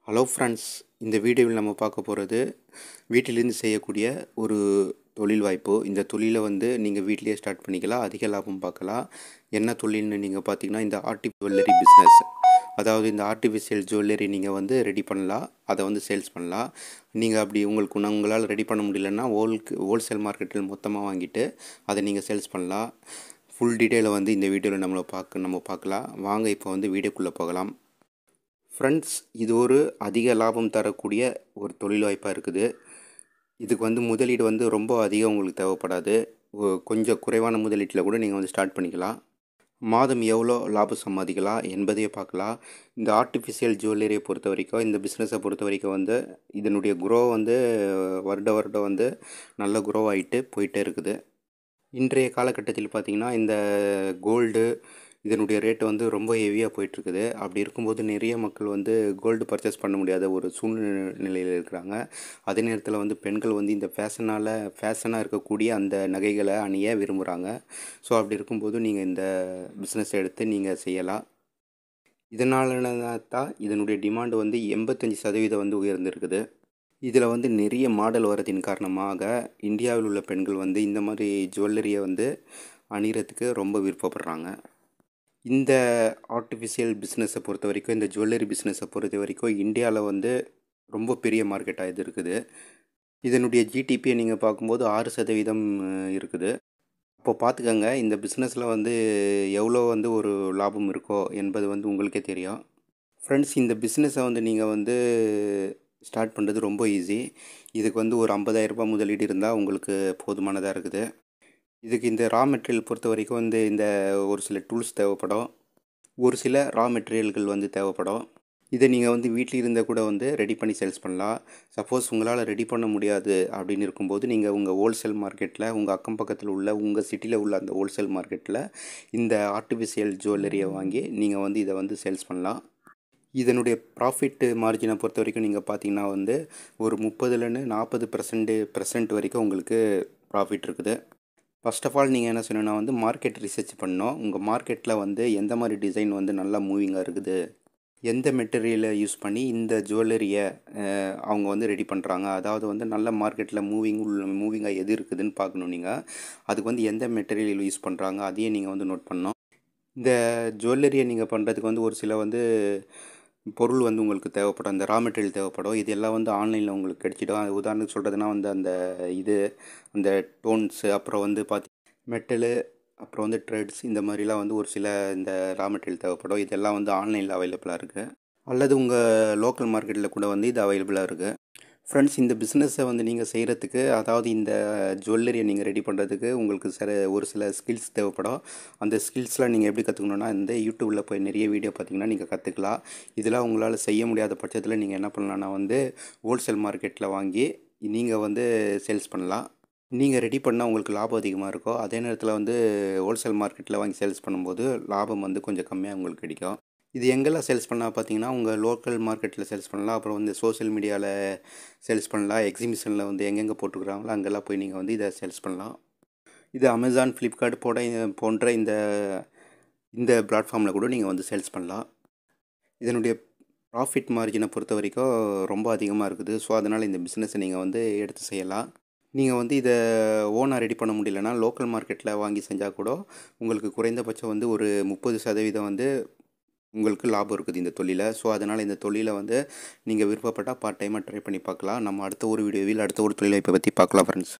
Hello friends, இந்த வீடியோவில் நம்ம பார்க்க போகிறது வீட்டிலேருந்து செய்யக்கூடிய ஒரு தொழில் வாய்ப்பு. இந்த தொழிலை நீங்கள் வீட்டிலேயே ஸ்டார்ட் பண்ணிக்கலாம், அதிக லாபம் பார்க்கலாம். என்ன தொழில்னு நீங்கள் பார்த்தீங்கன்னா, இந்த ஜுவல்லரி பிஸ்னஸ். அதாவது இந்த ஆர்டிஃபிஷியல் ஜுவல்லரி நீங்கள் ரெடி பண்ணலாம், அதை சேல்ஸ் பண்ணலாம். நீங்கள் அப்படி உங்களால் ரெடி பண்ண முடியலன்னா ஹோல்சேல் மார்க்கெட்டில் மொத்தமாக வாங்கிட்டு அதை நீங்கள் சேல்ஸ் பண்ணலாம். ஃபுல் டீட்டெயிலை இந்த வீடியோவில் நம்ம பார்க்கலாம். வாங்க இப்போ வீடியோக்குள்ளே போகலாம். ஃப்ரெண்ட்ஸ், இது ஒரு அதிக லாபம் தரக்கூடிய ஒரு தொழில் வாய்ப்பாக இருக்குது. இதுக்கு முதலீடு ரொம்ப அதிகம் உங்களுக்கு தேவைப்படாது. கொஞ்சம் குறைவான முதலீட்டில் கூட நீங்கள் ஸ்டார்ட் பண்ணிக்கலாம். மாதம் எவ்வளோ லாபம் சம்பாதிக்கலாம் என்பதையே பார்க்கலாம். இந்த ஆர்டிஃபிஷியல் ஜுவல்லரியை பொறுத்த வரைக்கும், இந்த பிஸ்னஸை பொறுத்த வரைக்கும் இதனுடைய குரோ வருடம் நல்ல குரோ ஆகிட்டு போயிட்டே இருக்குது. இன்றைய காலகட்டத்தில் பார்த்திங்கன்னா, இந்த கோல்டு இதனுடைய ரேட்டு ரொம்ப ஹெவியாக போயிட்டுருக்குது. அப்படி இருக்கும்போது நிறைய மக்கள் கோல்டு பர்ச்சேஸ் பண்ண முடியாத ஒரு சூழ்நிலையில் இருக்கிறாங்க. அதே நேரத்தில் பெண்கள் இந்த ஃபேஷனாக இருக்கக்கூடிய அந்த நகைகளை அணிய விரும்புகிறாங்க. ஸோ அப்படி இருக்கும்போது நீங்கள் இந்த பிஸ்னஸ் எடுத்து நீங்கள் செய்யலாம். இதனால தான் இதனுடைய டிமாண்டு 85% உயர்ந்திருக்குது. இதில் நிறைய மாடல் வரதின் காரணமாக இந்தியாவில் உள்ள பெண்கள் இந்த மாதிரி ஜுவல்லரியை அணிகிறதுக்கு ரொம்ப விருப்பப்படுறாங்க. இந்த ஆர்டிஃபிஷியல் பிஸ்னஸை பொறுத்த வரைக்கும், இந்த ஜுவல்லரி பிஸ்னஸை பொறுத்த வரைக்கும் இந்தியாவில் ரொம்ப பெரிய மார்க்கெட்டாக இது இருக்குது. இதனுடைய ஜிடிபியை நீங்கள் பார்க்கும்போது 6% இருக்குது. அப்போ பார்த்துக்கங்க, இந்த பிஸ்னஸில் எவ்வளோ ஒரு லாபம் இருக்கோ என்பது உங்களுக்கே தெரியும். ஃப்ரெண்ட்ஸ், இந்த பிஸ்னஸை நீங்கள் ஸ்டார்ட் பண்ணுறது ரொம்ப ஈஸி. இதுக்கு ஒரு 50,000 முதலீடு இருந்தால் உங்களுக்கு போதுமானதாக இருக்குது. இதுக்கு இந்த ரா மெட்டீரியல் பொறுத்த வரைக்கும் இந்த ஒரு சில டூல்ஸ் தேவைப்படும். ஒரு சில ரா மெட்டீரியல்கள் தேவைப்படும். இதை நீங்கள் வீட்டில் இருந்தால் கூட ரெடி பண்ணி சேல்ஸ் பண்ணலாம். சப்போஸ் உங்களால் ரெடி பண்ண முடியாது அப்படின்னு இருக்கும்போது, நீங்கள் உங்கள் ஹோல்சேல் மார்க்கெட்டில், உங்கள் அக்கம் பக்கத்தில் உள்ள உங்கள் சிட்டியில் உள்ள அந்த ஹோல்சேல் மார்க்கெட்டில் இந்த ஆர்டிஃபிஷியல் ஜுவல்லரியை வாங்கி நீங்கள் இதை சேல்ஸ் பண்ணலாம். இதனுடைய ப்ராஃபிட் மார்ஜினை பொறுத்த வரைக்கும் நீங்கள் பார்த்தீங்கன்னா ஒரு 30லேருந்து 40% வரைக்கும் உங்களுக்கு ப்ராஃபிட் இருக்குது. ஃபர்ஸ்ட் ஆஃப் ஆல் நீங்கள் என்ன செய்யணும்னா மார்க்கெட் ரிசர்ச் பண்ணணும். உங்கள் மார்க்கெட்டில் எந்த மாதிரி டிசைன் நல்லா மூவிங்காக இருக்குது, எந்த மெட்டீரியலை யூஸ் பண்ணி இந்த ஜுவல்லரியை அவங்க ரெடி பண்ணுறாங்க, அதாவது நல்ல மார்க்கெட்டில் மூவிங்காக எது இருக்குதுன்னு பார்க்கணும். நீங்கள் அதுக்கு எந்த மெட்டீரியல் யூஸ் பண்ணுறாங்க அதையே நீங்கள் நோட் பண்ணணும். இந்த ஜுவல்லரியை நீங்கள் பண்ணுறதுக்கு ஒரு சில பொருள் உங்களுக்கு தேவைப்படும். அந்த ரா மெட்டீரியல் தேவைப்படும். இது எல்லாம் ஆன்லைனில் உங்களுக்கு கிடைச்சிடும். உதாரணத்துக்கு சொல்கிறதுனா அந்த டோன்ஸு, அப்புறம் மெட்டலு, அப்புறம் த்ரெட்ஸ், இந்த மாதிரிலாம் ஒரு சில இந்த ரா மெட்டீரியல் தேவைப்படும். இதெல்லாம் ஆன்லைனில் அவைலபிளாக இருக்குது. அல்லது உங்கள் லோக்கல் மார்க்கெட்டில் கூட இது அவைலபிளாக இருக்குது. ஃப்ரெண்ட்ஸ், இந்த பிஸ்னஸை நீங்கள் செய்கிறதுக்கு, அதாவது இந்த ஜுவல்லரியை நீங்கள் ரெடி பண்ணுறதுக்கு உங்களுக்கு ஒரு சில ஸ்கில்ஸ் தேவைப்படும். அந்த ஸ்கில்ஸ்லாம் நீங்கள் எப்படி கற்றுக்கணுன்னா, இந்த யூடியூப்பில் போய் நிறைய வீடியோ பார்த்தீங்கன்னா நீங்கள் கற்றுக்கலாம். இதெல்லாம் உங்களால் செய்ய முடியாத பட்சத்தில் நீங்கள் என்ன பண்ணலான்னா ஹோல்சேல் மார்க்கெட்டில் வாங்கி நீங்கள் சேல்ஸ் பண்ணலாம். நீங்கள் ரெடி பண்ணால் உங்களுக்கு லாபம் அதிகமாக இருக்கும். அதே நேரத்தில் ஹோல்சேல் மார்க்கெட்டில் வாங்கி சேல்ஸ் பண்ணும்போது லாபம் கொஞ்சம் கம்மியாக உங்களுக்கு கிடைக்கும். இது எங்கெல்லாம் சேல்ஸ் பண்ணலாம் பார்த்தீங்கன்னா, உங்கள் லோக்கல் மார்க்கெட்டில் சேல்ஸ் பண்ணலாம். அப்புறம் சோஷியல் மீடியாவில் சேல்ஸ் பண்ணலாம். எக்ஸிபிஷனில் எங்கெங்கே போட்டுக்கிறாங்களோ அங்கெல்லாம் போய் நீங்கள் இதை சேல்ஸ் பண்ணலாம். இது அமேசான், ஃப்ளிப்கார்ட் போன்ற இந்த பிளாட்ஃபார்மில் கூட நீங்கள் சேல்ஸ் பண்ணலாம். இதனுடைய ப்ராஃபிட் மார்ஜினை பொறுத்த வரைக்கும் ரொம்ப அதிகமாக இருக்குது. ஸோ அதனால் இந்த பிஸ்னஸை நீங்கள் எடுத்து செய்யலாம். நீங்கள் இதை ஓனாக ரெடி பண்ண முடியலன்னா லோக்கல் மார்க்கெட்டில் வாங்கி செஞ்சால் கூட உங்களுக்கு குறைந்தபட்சம் ஒரு 30% உங்களுக்கு லாபம் இருக்குது இந்த தொழிலை. ஸோ அதனால் இந்த தொழிலை நீங்கள் விருப்பப்பட்டால் பார்ட் டைமாக ட்ரை பண்ணி பார்க்கலாம். நம்ம அடுத்த ஒரு வீடியோவில் அடுத்த ஒரு தொழிலை பற்றி பார்க்கலாம் ஃப்ரெண்ட்ஸ்.